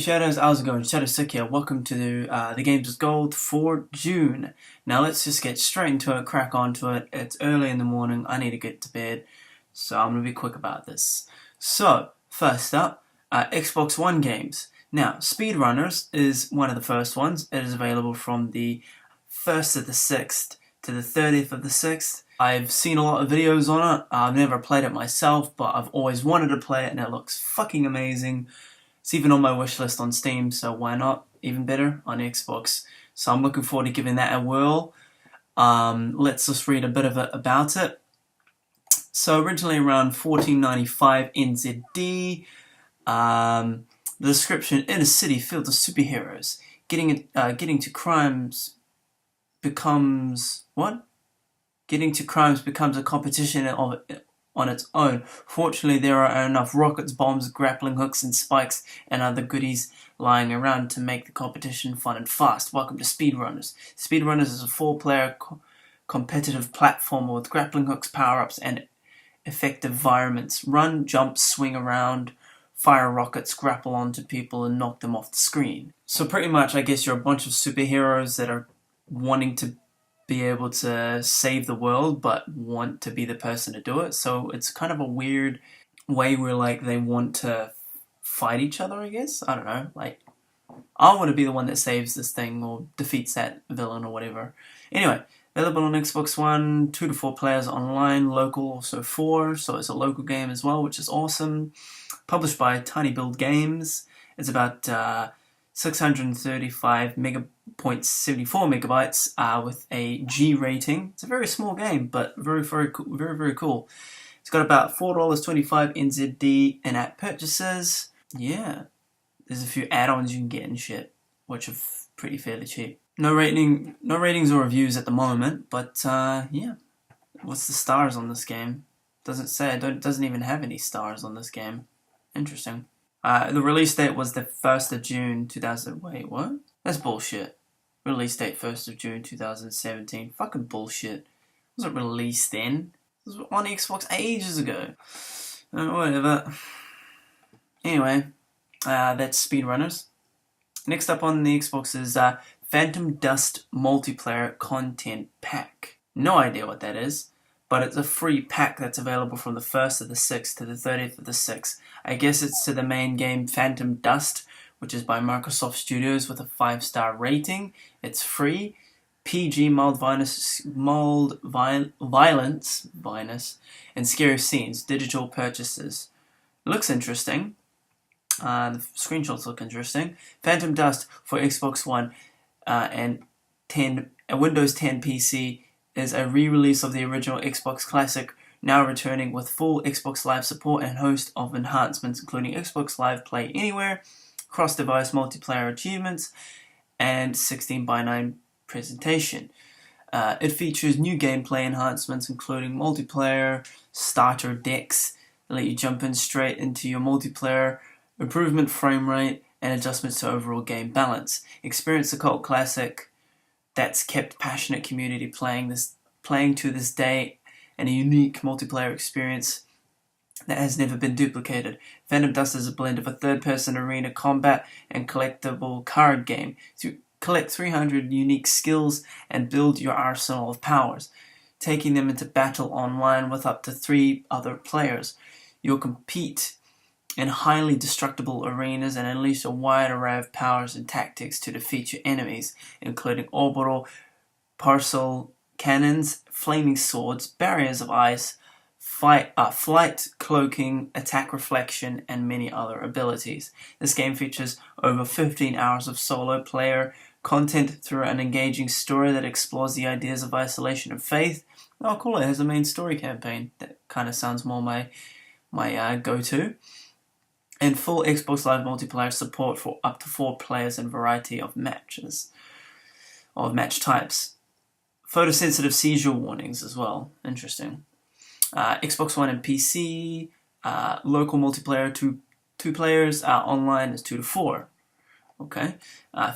Shadows, how's it going? Shadowsick here. Welcome to the Games is Gold for June. Now let's just get straight into it, crack onto it. It's early in the morning, I need to get to bed, so I'm going to be quick about this. So, first up, Xbox One games. Now, Speedrunners is one of the first ones. It is available from the 1st of the 6th to the 30th of the 6th. I've seen a lot of videos on it. I've never played it myself, but I've always wanted to play it and it looks fucking amazing. It's even on my wish list on Steam, so why not? Even better on Xbox. So I'm looking forward to giving that a whirl. Let's just read a bit of it about it. So originally around $14.95 NZD. The description: in a city filled with superheroes, getting to crimes becomes what? Getting to crimes becomes a competition on its own. Fortunately, there are enough rockets, bombs, grappling hooks, and spikes, and other goodies lying around to make the competition fun and fast. Welcome to Speedrunners. Speedrunners is a 4-player competitive platformer with grappling hooks, power-ups, and effective environments. Run, jump, swing around, fire rockets, grapple onto people, and knock them off the screen. So pretty much, I guess you're a bunch of superheroes that are wanting to be able to save the world but want to be the person to do it. So it's kind of a weird way where like they want to fight each other, I guess. I don't know, like I want to be the one that saves this thing or defeats that villain or whatever. Anyway, available on Xbox One, 2 to 4 players online, local also 4, so it's a local game as well, which is awesome. Published by Tiny Build Games. It's about 635.74 megabytes with a G rating. It's a very small game, but very cool. It's got about $4.25 NZD in-app purchases. Yeah, there's a few add-ons you can get and shit, which are pretty fairly cheap. No ratings or reviews at the moment, but yeah. What's the stars on this game? Doesn't say. It doesn't even have any stars on this game. Interesting. The release date was the 1st of June 2000. Wait, what? That's bullshit. Release date 1st of June 2017. Fucking bullshit. Was it released then? It was on Xbox ages ago. Whatever. Anyway, that's Speedrunners. Next up on the Xbox is Phantom Dust Multiplayer Content Pack. No idea what that is, but it's a free pack that's available from the 1st of the 6th to the 30th of the 6th. I guess it's to the main game Phantom Dust, which is by Microsoft Studios with a 5-star rating. It's free. PG, mild violence, and scary scenes. Digital purchases. Looks interesting. The screenshots look interesting. Phantom Dust for Xbox One and Windows 10 PC is a re-release of the original Xbox Classic, now returning with full Xbox Live support and a host of enhancements, including Xbox Live Play Anywhere, cross-device multiplayer achievements, and 16:9 presentation. It features new gameplay enhancements, including multiplayer, starter decks, that let you jump in straight into your multiplayer, improvement frame rate, and adjustments to overall game balance. Experience the cult classic that's kept passionate community playing to this day, and a unique multiplayer experience that has never been duplicated. Phantom Dust is a blend of a third-person arena combat and collectible card game. To collect 300 unique skills and build your arsenal of powers, taking them into battle online with up to 3 other players. You'll compete in highly destructible arenas and unleash a wide array of powers and tactics to defeat your enemies, including orbital, parcel cannons, flaming swords, barriers of ice, flight, cloaking, attack reflection, and many other abilities. This game features over 15 hours of solo player content through an engaging story that explores the ideas of isolation and faith. Oh, cool, it has a main story campaign. That kind of sounds more my go-to. And full Xbox Live multiplayer support for up to 4 players and variety of match types. Photosensitive seizure warnings as well. Interesting. Xbox One and PC, local multiplayer 2 players, online is 2 to 4. Okay.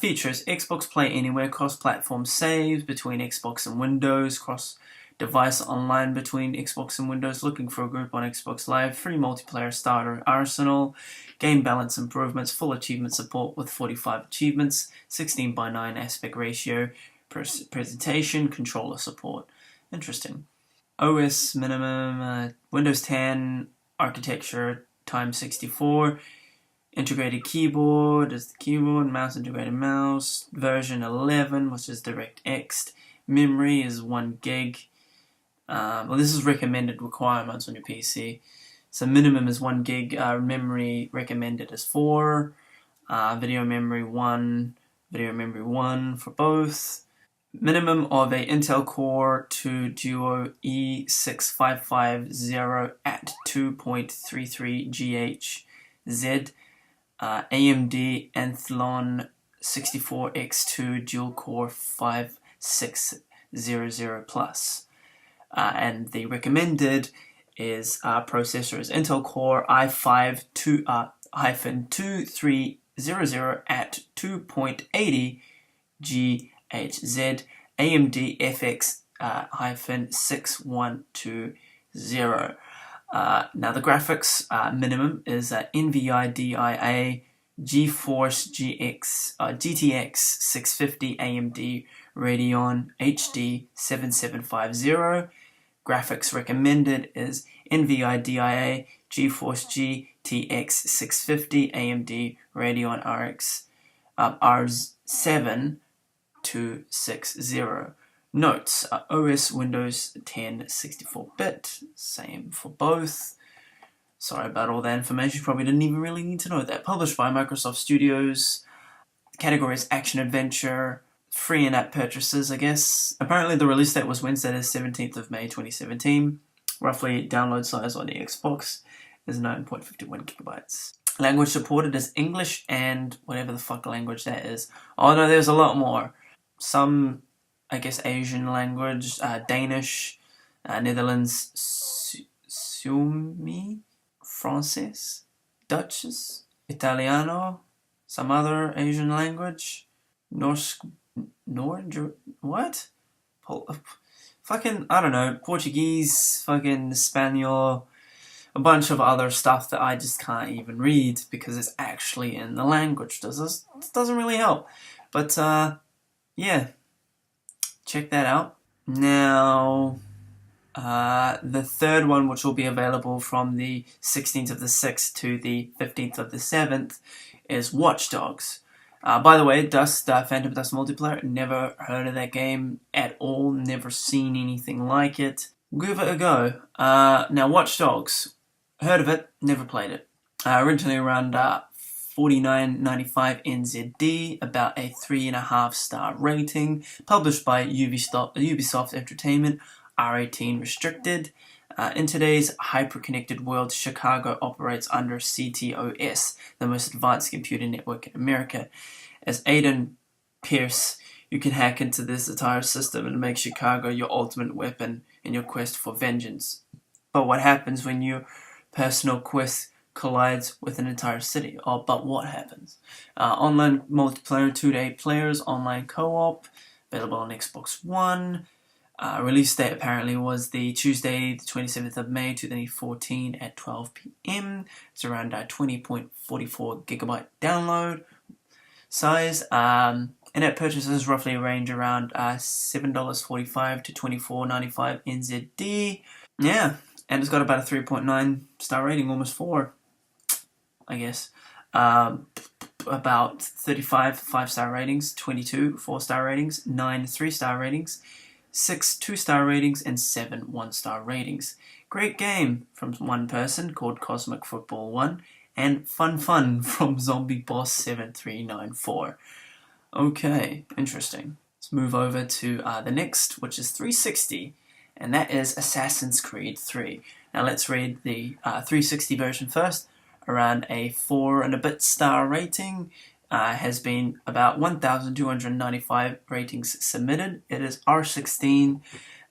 Features: Xbox Play Anywhere, cross-platform saves between Xbox and Windows, cross device online between Xbox and Windows, looking for a group on Xbox Live, free multiplayer starter arsenal, game balance improvements, full achievement support with 45 achievements, 16:9 aspect ratio, presentation, controller support. Interesting. OS minimum, Windows 10 architecture times 64. Integrated keyboard is the keyboard, mouse integrated mouse, version 11, which is DirectX. Memory is 1 gig. Well, this is recommended requirements on your PC. So minimum is 1 gig, memory recommended is 4, video memory 1 for both. Minimum of a Intel Core 2 Duo E6550 at 2.33 GHz. AMD Athlon 64X2 dual core 5600 plus. And the recommended is processor is Intel Core i5-2300 at 2.80 GHz. AMD FX-6120. Now the graphics minimum is NVIDIA GeForce GTX 650 AMD Radeon HD 7750. Graphics recommended is NVIDIA GeForce GTX 650 AMD Radeon RX R7 260. Notes, OS Windows 10 64-bit, same for both. Sorry about all that information, you probably didn't even really need to know that. Published by Microsoft Studios, category is action adventure, free in-app purchases, I guess. Apparently the release date was Wednesday the 17th of May 2017. Roughly download size on the Xbox is 9.51 gigabytes. Language supported is English and whatever the fuck language that is. Oh no, there's a lot more. Some, I guess, Asian language, Danish, Netherlands, Sumi, Francis, Dutch, Italiano, some other Asian language, Norsk, what? Fucking, I don't know, Portuguese, fucking Spanish, a bunch of other stuff that I just can't even read because it's actually in the language. This doesn't really help. But, yeah. Check that out. Now, the third one, which will be available from the 16th of the 6th to the 15th of the 7th, is Watch Dogs. By the way, Phantom Dust multiplayer, never heard of that game at all, never seen anything like it. Give it a go. Now, Watch Dogs, heard of it, never played it. Originally around $49.95 NZD, about a 3.5 star rating, published by Ubisoft Entertainment, R18 restricted. In today's hyper-connected world, Chicago operates under CTOS, the most advanced computer network in America. As Aiden Pierce, you can hack into this entire system and make Chicago your ultimate weapon in your quest for vengeance. But what happens when your personal quest collides with an entire city? Oh, but what happens? Online multiplayer, 2 to 8 players, online co-op, available on Xbox One. Release date apparently was the Tuesday, the 27th of May 2014 at 12 p.m. It's around 20.44 gigabyte download size. In-app purchases roughly range around $7.45 to $24.95 NZD. Yeah, and it's got about a 3.9 star rating, almost 4, I guess. About 35 5-star ratings, 22 4-star ratings, 9 3-star ratings, 6 2-star ratings, and 7 1-star ratings. Great game from one person called Cosmic Football 1, and Fun from Zombie Boss 7394. Okay, interesting. Let's move over to the next, which is 360, and that is Assassin's Creed 3. Now let's read the 360 version first. Around a 4 and a bit star rating. Has been about 1,295 ratings submitted. It is R16,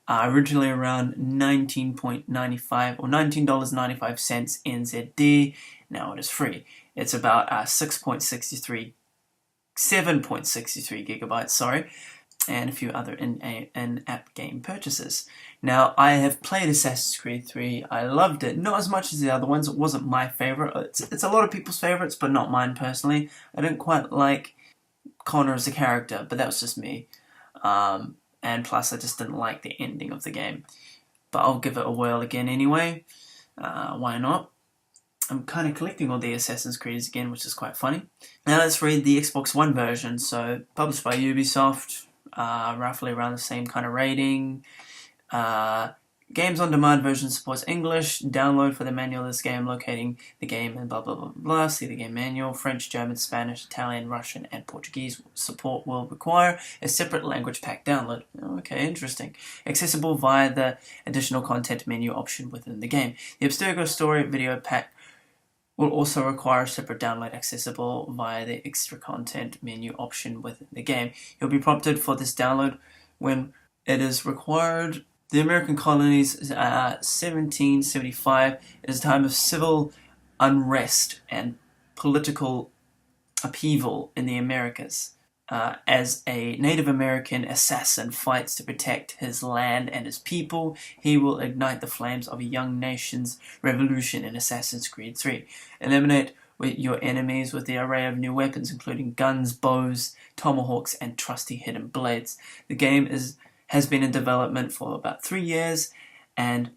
originally around 19.95 or $19.95 NZD. Now it is free. It's about 7.63 gigabytes, sorry, and a few other in-app game purchases. Now, I have played Assassin's Creed 3. I loved it. Not as much as the other ones. It wasn't my favourite. It's a lot of people's favourites, but not mine personally. I didn't quite like Connor as a character, but that was just me. And plus, I just didn't like the ending of the game. But I'll give it a whirl again anyway. Why not? I'm kind of collecting all the Assassin's Creeds again, which is quite funny. Now let's read the Xbox One version. So, published by Ubisoft, roughly around the same kind of rating. Games on Demand version supports English. Download for the manual of this game, locating the game and blah blah blah blah. See the game manual. French, German, Spanish, Italian, Russian, and Portuguese support will require a separate language pack download. Okay, interesting. Accessible via the additional content menu option within the game. The Abstergo Story video pack will also require a separate download accessible via the extra content menu option within the game. You'll be prompted for this download when it is required. The American colonies, 1775, is a time of civil unrest and political upheaval in the Americas. As a Native American assassin fights to protect his land and his people, he will ignite the flames of a young nation's revolution in Assassin's Creed 3. Eliminate your enemies with the array of new weapons, including guns, bows, tomahawks, and trusty hidden blades. The game has been in development for about 3 years and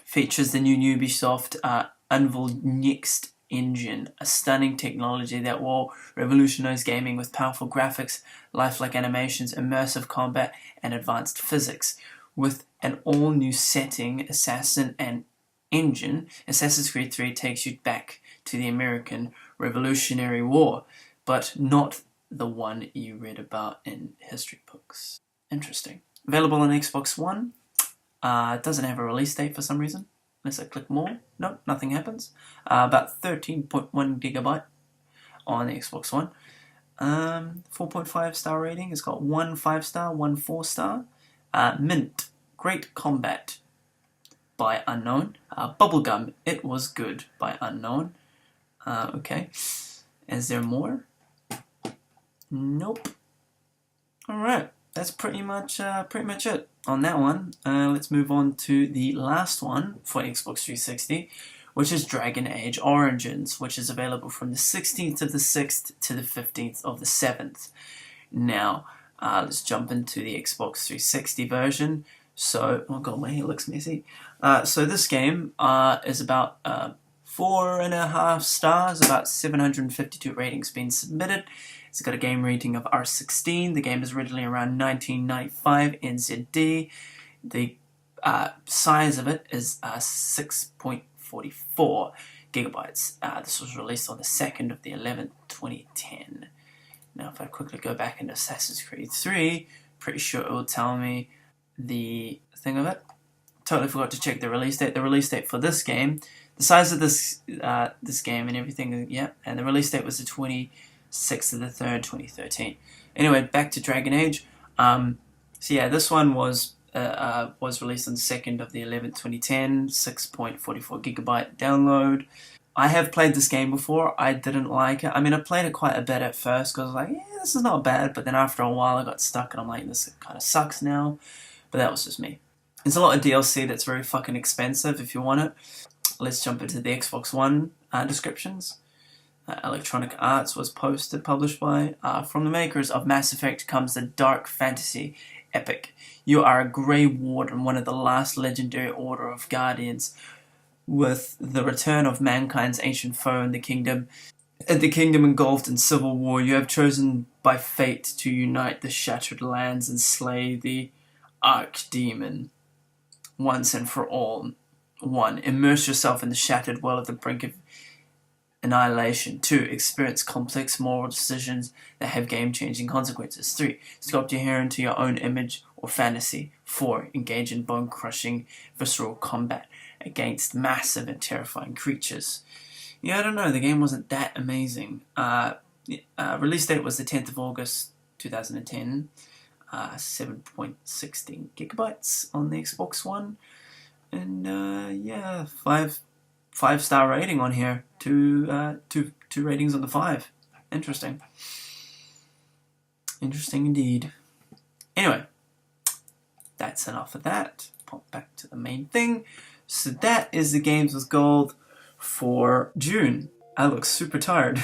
features the new Ubisoft Unreal Next engine, a stunning technology that will revolutionize gaming with powerful graphics, lifelike animations, immersive combat, and advanced physics. With an all-new setting, assassin, and engine, Assassin's Creed 3 takes you back to the American Revolutionary War, but not the one you read about in history books. Interesting. Available on Xbox One. It doesn't have a release date for some reason. Unless I click more. Nope, nothing happens. About 13.1 gigabyte on the Xbox One. 4.5 star rating. It's got 1 5-star, 1 4-star. Mint. Great Combat by Unknown. Bubblegum. It Was Good by Unknown. Okay. Is there more? Nope. Alright. That's pretty much it on that one. Let's move on to the last one for Xbox 360, which is Dragon Age Origins, which is available from the 16th of the 6th to the 15th of the 7th. Now, let's jump into the Xbox 360 version. So, oh god, my hair looks messy. So this game is about 4.5 stars, about 752 ratings being submitted. It's got a game rating of R16. The game is originally around 1995 NZD. The size of it is 6.44 gigabytes. This was released on the 2nd of the 11th, 2010. Now, if I quickly go back into Assassin's Creed 3, pretty sure it will tell me the thing of it. Totally forgot to check the release date. The release date for this game, the size of this game and everything, yeah, and the release date was the 26th of the 3rd, 2013. Anyway, back to Dragon Age. So yeah, this one was released on the 2nd of the 11th, 2010, 6.44 gigabyte download. I have played this game before. I didn't like it. I mean, I played it quite a bit at first because I was like, yeah, this is not bad. But then after a while, I got stuck and I'm like, this kind of sucks now. But that was just me. There's a lot of DLC that's very fucking expensive if you want it. Let's jump into the Xbox One descriptions. Electronic Arts was published by, from the makers of Mass Effect comes the dark fantasy epic. You are a Grey Warden, one of the last legendary order of Guardians. With the return of mankind's ancient foe in the kingdom engulfed in civil war, you have chosen by fate to unite the shattered lands and slay the Archdemon once and for all. 1. Immerse yourself in the shattered world at the brink of annihilation. 2. Experience complex moral decisions that have game-changing consequences. 3. Sculpt your hair into your own image or fantasy. 4. Engage in bone-crushing visceral combat against massive and terrifying creatures. Yeah, I don't know, the game wasn't that amazing. Release date was the 10th of August 2010. 7.16 gigabytes on the Xbox One. And yeah, 5-star rating on here. Two ratings on the 5. Interesting. Interesting indeed. Anyway, that's enough of that. pop back to the main thing. So that is the Games with Gold for June. I look super tired.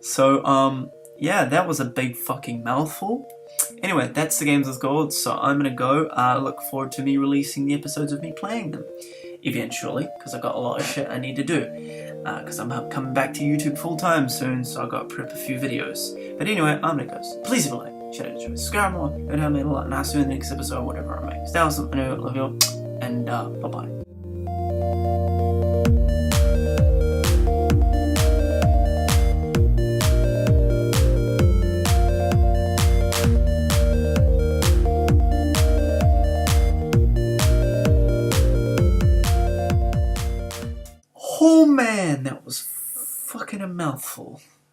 So, yeah, that was a big fucking mouthful. Anyway, that's the Games with Gold, so I'm gonna go. Look forward to me releasing the episodes of me playing them. Eventually, because I got a lot of shit I need to do. Because I'm coming back to YouTube full time soon, so I got to prep a few videos. But anyway, I'm gonna go. Please leave a like, share it, subscribe more, and help me a lot. And I'll see you in the next episode, whatever I make. Stay awesome, I know, love you, and bye bye. Oh man, that was fucking a mouthful.